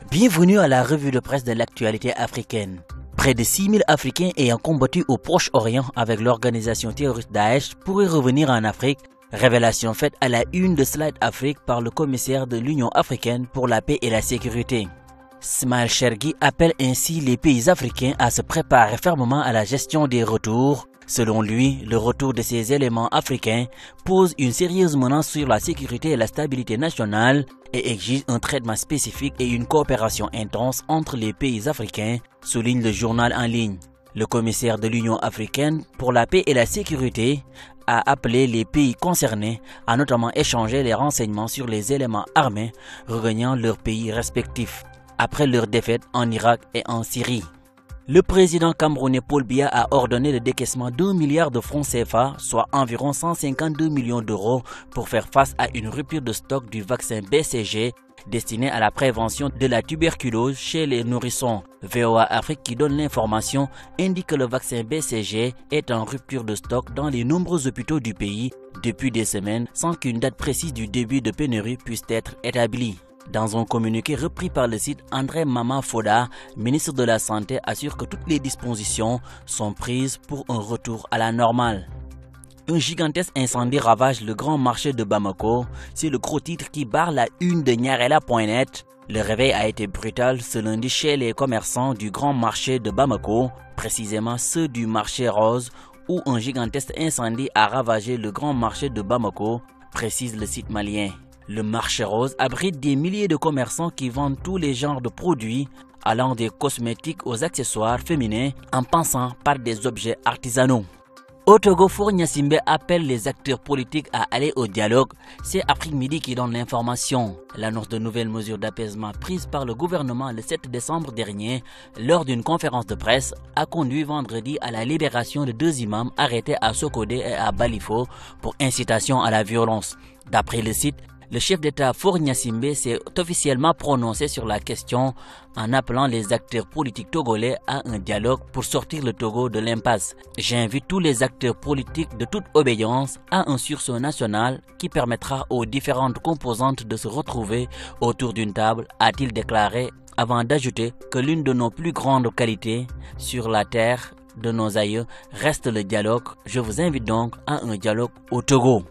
Bienvenue à la revue de presse de l'actualité africaine. Près de 6000 Africains ayant combattu au Proche-Orient avec l'organisation terroriste Daesh pourraient revenir en Afrique. Révélation faite à la une de Slide Afrique par le commissaire de l'Union africaine pour la paix et la sécurité. Smail Chergui appelle ainsi les pays africains à se préparer fermement à la gestion des retours. Selon lui, le retour de ces éléments africains pose une sérieuse menace sur la sécurité et la stabilité nationale et exige un traitement spécifique et une coopération intense entre les pays africains, souligne le journal en ligne. Le commissaire de l'Union africaine pour la paix et la sécurité a appelé les pays concernés à notamment échanger les renseignements sur les éléments armés regagnant leurs pays respectifs après leur défaite en Irak et en Syrie. Le président camerounais Paul Biya a ordonné le décaissement d'1 milliard de francs CFA, soit environ 152 millions d'euros, pour faire face à une rupture de stock du vaccin BCG destiné à la prévention de la tuberculose chez les nourrissons. VOA Afrique, qui donne l'information, indique que le vaccin BCG est en rupture de stock dans les nombreux hôpitaux du pays depuis des semaines sans qu'une date précise du début de pénurie puisse être établie. Dans un communiqué repris par le site, André Mama Foda, ministre de la Santé, assure que toutes les dispositions sont prises pour un retour à la normale. Un gigantesque incendie ravage le grand marché de Bamako. C'est le gros titre qui barre la une de Nyarela.net. Le réveil a été brutal ce lundi chez les commerçants du grand marché de Bamako, précisément ceux du marché rose, où un gigantesque incendie a ravagé le grand marché de Bamako, précise le site malien. Le marché rose abrite des milliers de commerçants qui vendent tous les genres de produits, allant des cosmétiques aux accessoires féminins en passant par des objets artisanaux. Au Togo, Faure Gnassingbé appelle les acteurs politiques à aller au dialogue. C'est Afrique Midi qui donne l'information. L'annonce de nouvelles mesures d'apaisement prises par le gouvernement le 7 décembre dernier lors d'une conférence de presse a conduit vendredi à la libération de 2 imams arrêtés à Sokodé et à Balifo pour incitation à la violence. D'après le site, le chef d'État Faure Gnassingbé s'est officiellement prononcé sur la question en appelant les acteurs politiques togolais à un dialogue pour sortir le Togo de l'impasse. J'invite tous les acteurs politiques de toute obéissance à un sursaut national qui permettra aux différentes composantes de se retrouver autour d'une table, a-t-il déclaré, avant d'ajouter que l'une de nos plus grandes qualités sur la terre de nos aïeux reste le dialogue. Je vous invite donc à un dialogue au Togo.